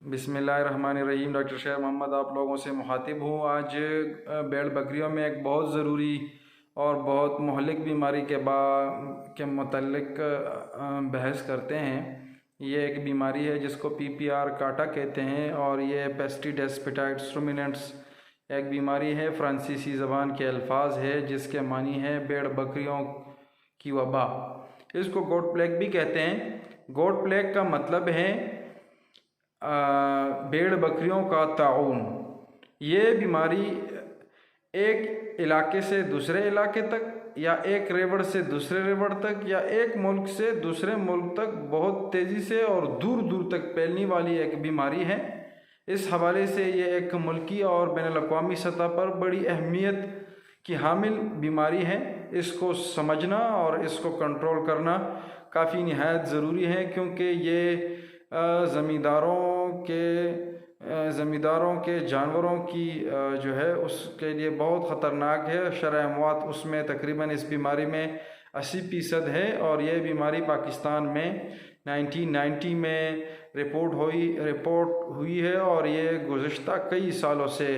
बिस्मिल्लाहिर्रहमानिर्रहीम। डॉक्टर शेर मोहम्मद आप लोगों से मुखातिब हूँ। आज भेड़ बकरियों में एक बहुत ज़रूरी और बहुत महलिक बीमारी के मुतल्लिक बहस करते हैं। ये एक बीमारी है जिसको PPR काटा कहते हैं और ये पेस्टिडेस पेटाइट्स रुमिनेंट्स एक बीमारी है, फ्रांसीसी ज़बान के अल्फाज है जिसके मानी है भेड़ बकरियों की वबा। इसको गोट प्लेग भी कहते हैं। गोट प्लेग का मतलब है भेड़ बकरियों का ताउन। ये बीमारी एक इलाके से दूसरे इलाके तक या एक रेवड़ से दूसरे रेवड़ तक या एक मुल्क से दूसरे मुल्क तक बहुत तेज़ी से और दूर दूर तक फैलने वाली एक बीमारी है। इस हवाले से ये एक मुल्की और बैनुल-अक़वामी सतह पर बड़ी अहमियत की हामिल बीमारी है। इसको समझना और इसको कंट्रोल करना काफ़ी निहायत ज़रूरी है, क्योंकि ये ज़मींदारों के जानवरों की जो है उसके लिए बहुत ख़तरनाक है। शरह मौत उसमें तकरीबन इस बीमारी में 80% है और ये बीमारी पाकिस्तान में 1990 में रिपोर्ट हुई है और ये गुज़श्ता कई सालों से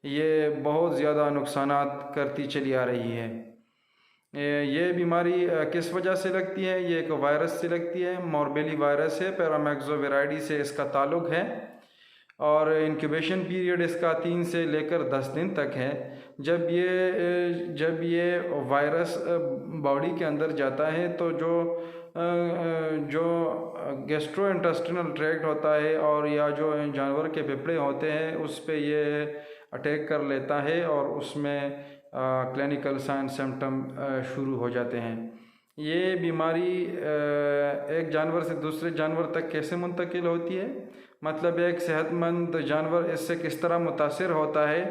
ये बहुत ज़्यादा नुकसानात करती चली आ रही है। ये बीमारी किस वजह से लगती है? ये एक वायरस से लगती है, मोरबेली वायरस है। पैरामैक्सोविराइडी से इसका ताल्लुक़ है और इंक्यूबेशन पीरियड इसका 3 से लेकर 10 दिन तक है। जब ये वायरस बॉडी के अंदर जाता है तो जो गैस्ट्रोइंटेस्टिनल ट्रैक्ट होता है और या जो जानवर के फेफड़े होते हैं उस पे ये अटैक कर लेता है और उसमें क्लिनिकल साइन सिम्टम शुरू हो जाते हैं। ये बीमारी एक जानवर से दूसरे जानवर तक कैसे मुंतकिल होती है? मतलब एक सेहतमंद जानवर इससे किस तरह मुतासिर होता है?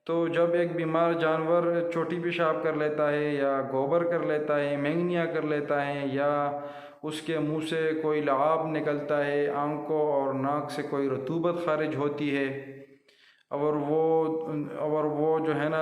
तो जब एक बीमार जानवर चोटी पेशाब कर लेता है या गोबर कर लेता है, मैंगनिया कर लेता है या उसके मुंह से कोई लआब निकलता है, आंखों और नाक से कोई रतूबत खारिज होती है और वो जो है ना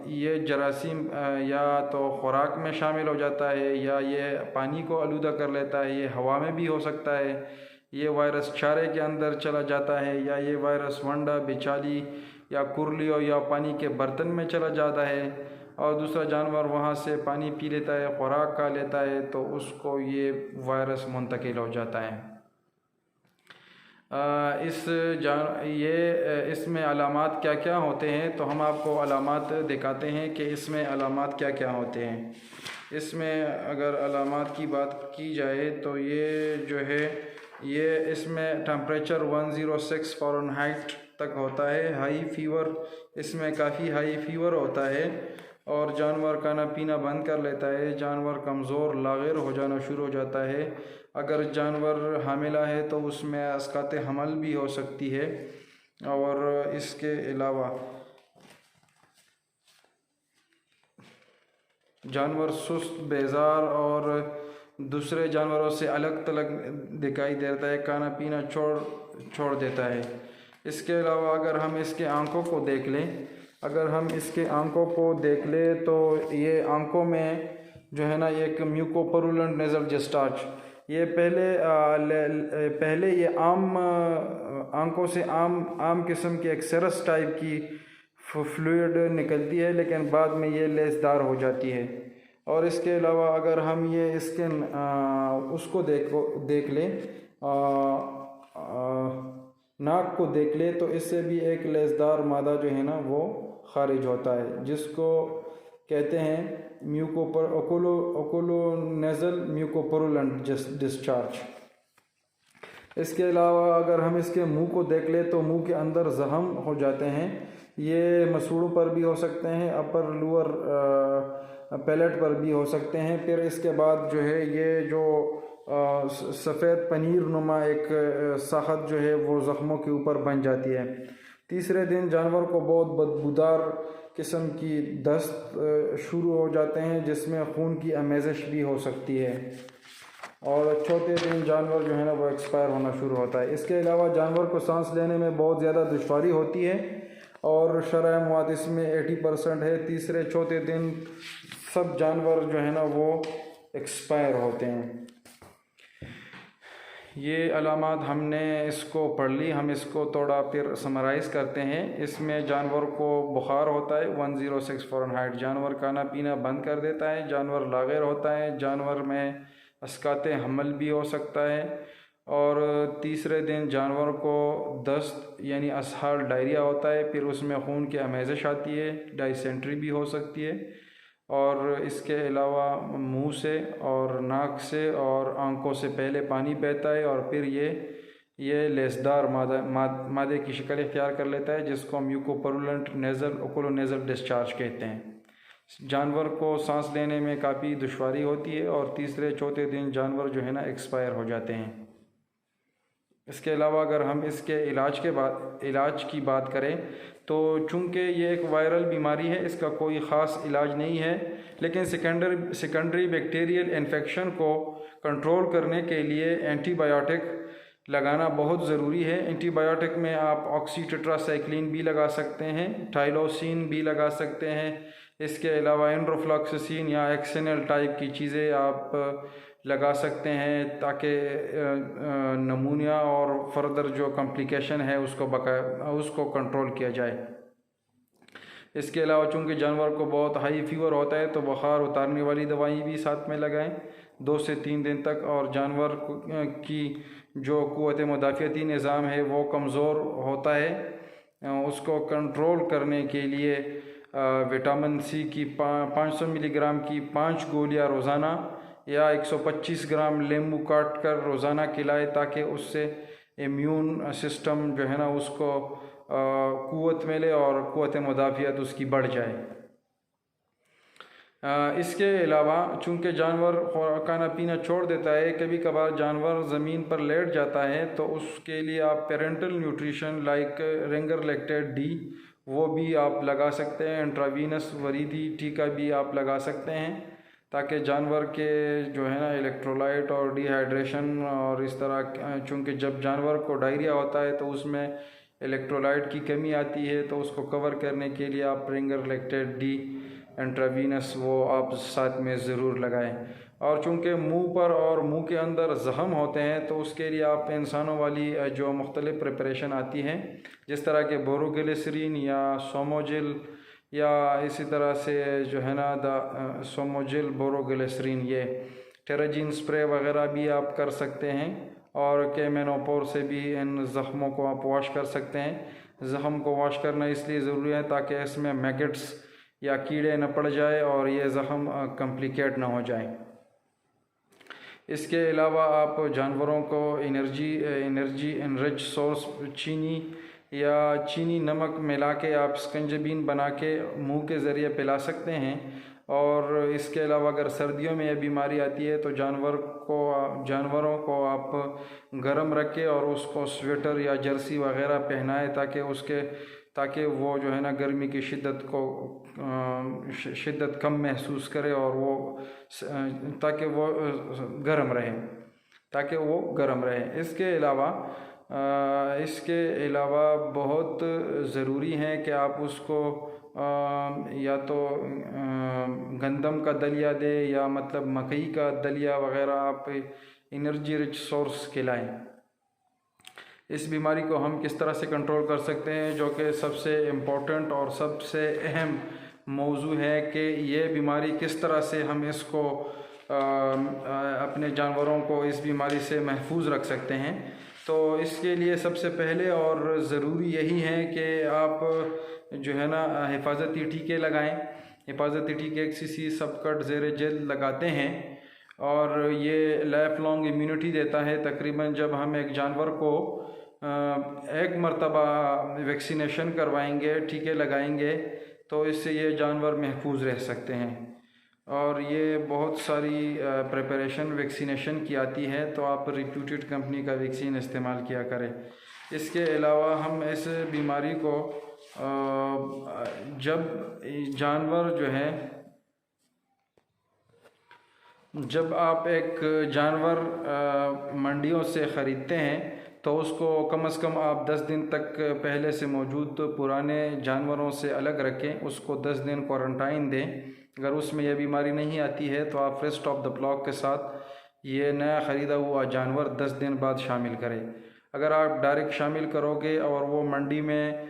ये जरासीम या तो खुराक में शामिल हो जाता है या ये पानी को आलूदा कर लेता है, ये हवा में भी हो सकता है, ये वायरस चारे के अंदर चला जाता है या ये वायरस वंडा, बिचाली या कुरलियों या पानी के बर्तन में चला जाता है और दूसरा जानवर वहाँ से पानी पी लेता है, खुराक खा लेता है तो उसको ये वायरस मुंतकिल हो जाता है। इसमें अलामात क्या क्या होते हैं, तो हम आपको अलामात दिखाते हैं कि इसमें अलामात क्या क्या होते हैं। इसमें अगर अलामात की बात की जाए तो ये जो है ये इसमें टेम्परेचर 106 फ़ारेनहाइट तक होता है। हाई फीवर, इसमें काफ़ी हाई फीवर होता है और जानवर खाना पीना बंद कर लेता है, जानवर कमज़ोर लाग़िर हो जाना शुरू हो जाता है। अगर जानवर हामिला है तो उसमें अस्कात हमल भी हो सकती है और इसके अलावा जानवर सुस्त, बेजार और दूसरे जानवरों से अलग थलग दिखाई देता है, खाना पीना छोड़ देता है। इसके अलावा अगर हम इसके आँखों को देख लें तो ये आँखों में जो है ना एक म्यूकोपरुलेंट नेज़ल डिस्चार्ज, ये पहले ये आँखों से आम किस्म की एक सेरस टाइप की फ्लूइड निकलती है, लेकिन बाद में ये लेसदार हो जाती है। और इसके अलावा अगर हम ये इसके उसको देख लें, नाक को देख ले तो इससे भी एक लेसदार मादा जो है ना वो खारिज होता है, जिसको कहते हैं ओकुलोनेज़ल म्यूकोपरुलेंट डिस्चार्ज। इसके अलावा अगर हम इसके मुंह को देख ले तो मुंह के अंदर जख्म हो जाते हैं, ये मसूड़ों पर भी हो सकते हैं, अपर लोअर पैलेट पर भी हो सकते हैं। फिर इसके बाद जो है ये जो सफ़ेद पनीर नुमा एक साहत जो है वो ज़ख्मों के ऊपर बन जाती है। तीसरे दिन जानवर को बहुत बदबूदार किस्म की दस्त शुरू हो जाते हैं, जिसमें खून की आमेज़श भी हो सकती है और चौथे दिन जानवर जो है ना वो एक्सपायर होना शुरू होता है। इसके अलावा जानवर को सांस लेने में बहुत ज़्यादा दुश्वारी होती है और शरह मौत इसमें 80% है। तीसरे चौथे दिन सब जानवर जो है ना वो एक्सपायर होते हैं। ये अलामात हमने इसको पढ़ ली, हम इसको थोड़ा फिर समराइज़ करते हैं। इसमें जानवर को बुखार होता है 106 फ़ारेनहाइट, जानवर खाना पीना बंद कर देता है, जानवर लाग़िर होता है, जानवर में अस्काते हमल भी हो सकता है, और तीसरे दिन जानवर को दस्त यानी असहाल डायरिया होता है, फिर उसमें खून की अमेज़िश आती है, डायसेंट्री भी हो सकती है, और इसके अलावा मुंह से और नाक से और आंखों से पहले पानी बहता है और फिर ये लेसदार मादे की शक्ल इख्तियार कर लेता है, जिसको हम म्यूकोपुरुलेंट नेज़ल ओकुलोनेज़ल डिस्चार्ज कहते हैं। जानवर को सांस लेने में काफ़ी दुश्वारी होती है और तीसरे चौथे दिन जानवर जो है ना एक्सपायर हो जाते हैं। इसके अलावा अगर हम इसके इलाज की बात करें तो चूँकि ये एक वायरल बीमारी है, इसका कोई ख़ास इलाज नहीं है, लेकिन सेकेंडरी बैक्टीरियल इन्फेक्शन को कंट्रोल करने के लिए एंटीबायोटिक लगाना बहुत ज़रूरी है। एंटीबायोटिक में आप ऑक्सीटेट्रासाइक्लिन भी लगा सकते हैं, टाइलोसिन भी लगा सकते हैं, इसके अलावा एंड्रोफ्लॉक्सासिन या एक्सेनल टाइप की चीज़ें आप लगा सकते हैं ताकि नमूनिया और फर्दर जो कॉम्प्लिकेशन है उसको कंट्रोल किया जाए। इसके अलावा चूँकि जानवर को बहुत हाई फीवर होता है तो बुखार उतारने वाली दवाई भी साथ में लगाएं 2 से 3 दिन तक, और जानवर की जो क़ुव्वत मुदाफ़ियती निज़ाम है वो कमज़ोर होता है, उसको कंट्रोल करने के लिए विटामिन सी की 500 मिलीग्राम की 5 गोलियाँ रोज़ाना या 125 ग्राम नींबू काट कर रोज़ाना खिलाए, ताकि उससे इम्यून सिस्टम जो है ना उसको क़ुव्वत मिले और क़ुव्वत मुदाफ़ियत उसकी बढ़ जाए। इसके अलावा चूँकि जानवर खाना पीना छोड़ देता है, कभी कभार जानवर ज़मीन पर लेट जाता है, तो उसके लिए आप parental nutrition like Ringer lactate डी वो भी आप लगा सकते हैं, इंट्रावीनस वरीदी टीका भी आप लगा सकते हैं, ताकि जानवर के जो है ना इलेक्ट्रोलाइट और डिहाइड्रेशन और इस तरह, चूँकि जब जानवर को डायरिया होता है तो उसमें इलेक्ट्रोलाइट की कमी आती है, तो उसको कवर करने के लिए आप रिंगर लैक्टेट डी इंट्रावीनस वो आप साथ में ज़रूर लगाएं। और चूँकि मुंह पर और मुंह के अंदर ज़ख़म होते हैं तो उसके लिए आप इंसानों वाली जो मुख्तलिफ़ प्रिपरेशन आती हैं, जिस तरह के बोरोग्लिसरीन या सोमोजिल या इसी तरह से जो है ना सोमोजिल बोरोग्लिसरीन, ये टेराजिन स्प्रे वगैरह भी आप कर सकते हैं, और केमेनोपोर से भी इन ज़ख़्मों को आप वॉश कर सकते हैं। ज़ख़म को वॉश करना इसलिए ज़रूरी है ताकि इसमें मैगट्स या कीड़े न पड़ जाए और ये ज़ख़म कॉम्प्लिकेट ना हो जाए। इसके अलावा आप जानवरों को एनर्जी इनरिच सोर्स चीनी या चीनी नमक मिला के आप स्कंजबीन बना के मुंह के ज़रिए पिला सकते हैं। और इसके अलावा अगर सर्दियों में यह बीमारी आती है तो जानवरों को आप गर्म रखें और उसको स्वेटर या जर्सी वगैरह पहनाएं, ताकि वो जो है ना गर्मी की शिद्दत कम महसूस करे और वो ताकि वो गर्म रहे। इसके अलावा बहुत ज़रूरी है कि आप उसको या तो गंदम का दलिया दे या मतलब मकई का दलिया वगैरह आप एनर्जी रिच सोर्स खिलाएं। इस बीमारी को हम किस तरह से कंट्रोल कर सकते हैं, जो कि सबसे इम्पोर्टेंट और सबसे अहम मौजू है कि ये बीमारी किस तरह से हम इसको अपने जानवरों को इस बीमारी से महफूज रख सकते हैं। तो इसके लिए सबसे पहले और ज़रूरी यही है कि आप जो है ना हिफाजती टीके लगाएं। हिफाजती टीके XCC सबकट ज़ेरे जेल लगाते हैं और ये लाइफ लॉन्ग इम्यूनिटी देता है। तकरीबन जब हम एक जानवर को एक मरतबा वैक्सीनेशन करवाएंगे, टीके लगाएंगे, तो इससे ये जानवर महफूज रह सकते हैं। और ये बहुत सारी प्रिपरेशन वैक्सीनेशन की आती है, तो आप रिप्यूटेड कंपनी का वैक्सीन इस्तेमाल किया करें। इसके अलावा हम इस बीमारी को जब आप एक जानवर मंडियों से ख़रीदते हैं तो उसको कम से कम आप 10 दिन तक पहले से मौजूद पुराने जानवरों से अलग रखें, उसको 10 दिन क्वारंटाइन दें। अगर उसमें यह बीमारी नहीं आती है तो आप रेस्ट ऑफ द ब्लॉक के साथ ये नया ख़रीदा हुआ जानवर 10 दिन बाद शामिल करें। अगर आप डायरेक्ट शामिल करोगे और वो मंडी में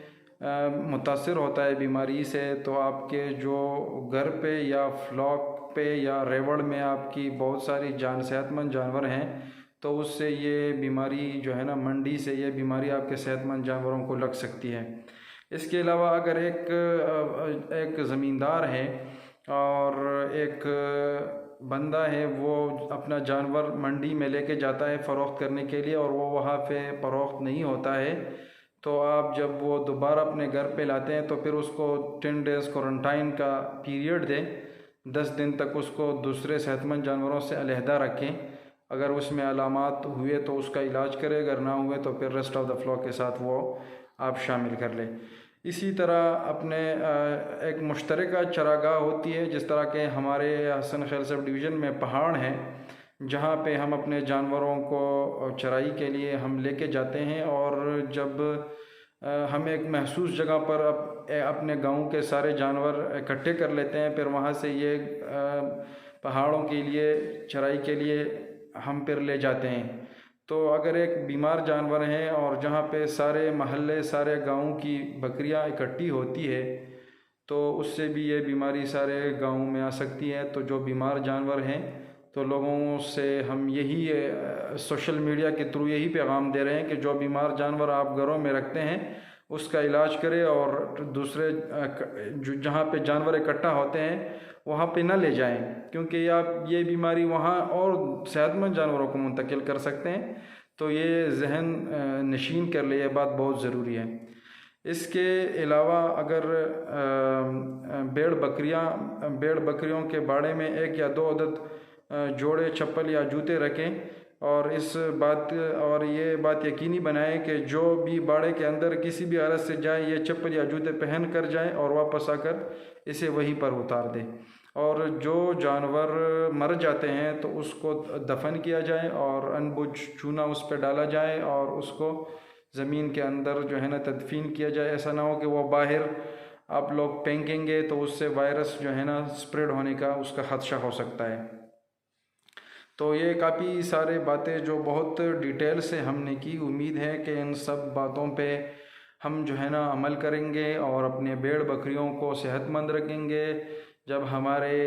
मुतासिर होता है बीमारी से, तो आपके जो घर पे या फ्लॉक पे या रेवड़ में आपकी बहुत सारी सेहतमंद जानवर हैं, तो उससे ये बीमारी जो है ना, मंडी से ये बीमारी आपके सेहतमंद जानवरों को लग सकती है। इसके अलावा अगर एक ज़मींदार है और एक बंदा है, वो अपना जानवर मंडी में लेके जाता है फ़रोख्त करने के लिए और वो वहाँ पे फ़रोख्त नहीं होता है, तो आप जब वो दोबारा अपने घर पे लाते हैं तो फिर उसको 10 डेज़ क्वारंटाइन का पीरियड दें। 10 दिन तक उसको दूसरे सेहतमंद जानवरों से अलहदा रखें। अगर उसमें अलामात हुए तो उसका इलाज करें, अगर ना हुए तो फिर रेस्ट ऑफ द फ्लॉक के साथ वो आप शामिल कर लें। इसी तरह अपने एक मुश्तरका चरागाह होती है, जिस तरह के हमारे हसन खैल सब डिवीज़न में पहाड़ हैं जहाँ पे हम अपने जानवरों को चराई के लिए हम लेके जाते हैं, और जब हम एक महसूस जगह पर अपने गांव के सारे जानवर इकट्ठे कर लेते हैं, फिर वहाँ से ये पहाड़ों के लिए चराई के लिए हम फिर ले जाते हैं। तो अगर एक बीमार जानवर है और जहाँ पे सारे महल्ले सारे गांव की बकरियां इकट्ठी होती है, तो उससे भी ये बीमारी सारे गांव में आ सकती है। तो जो बीमार जानवर हैं, तो लोगों से हम यही सोशल मीडिया के थ्रू यही पैगाम दे रहे हैं कि जो बीमार जानवर आप घरों में रखते हैं उसका इलाज करें, और दूसरे जहाँ पे जानवर इकट्ठा होते हैं वहाँ पे ना ले जाएं, क्योंकि आप ये बीमारी वहाँ और सेहतमंद जानवरों को मुंतकिल कर सकते हैं। तो ये जहन नशीन कर ले, ये बात बहुत ज़रूरी है। इसके अलावा अगर भेड़ बकरियों के बाड़े में 1 या 2 अदद जोड़े चप्पल या जूते रखें, और ये बात यकीनी बनाएं कि जो भी बाड़े के अंदर किसी भी हालत से जाए, ये चप्पल या जूते पहन कर जाएं और वापस आकर इसे वहीं पर उतार दें। और जो जानवर मर जाते हैं तो उसको दफन किया जाए और अनबुझ चूना उस पर डाला जाए और उसको ज़मीन के अंदर जो है ना तदफीन किया जाए। ऐसा ना हो कि वो बाहर आप लोग फेंकेंगे तो उससे वायरस जो है ना स्प्रेड होने का उसका खदशा हो सकता है। तो ये काफ़ी सारे बातें जो बहुत डिटेल से हमने की, उम्मीद है कि इन सब बातों पे हम जो है ना अमल करेंगे और अपने भेड़ बकरियों को सेहतमंद रखेंगे। जब हमारे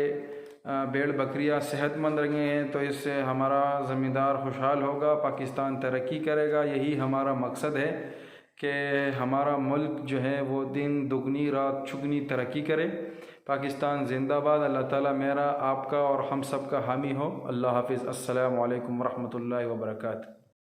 भेड़ बकरियां सेहतमंद रहेंगे तो इससे हमारा ज़मींदार खुशहाल होगा, पाकिस्तान तरक्की करेगा। यही हमारा मकसद है कि हमारा मुल्क जो है वो दिन दुगनी रात चुगनी तरक्की करे। पाकिस्तान जिंदाबाद। अल्लाह ताला मेरा, आपका और हम सब का हामी हो। अल्लाह हाफिज़। अस्सलामु अलैकुम वरहमतुल्लाहि वबरकातुहू।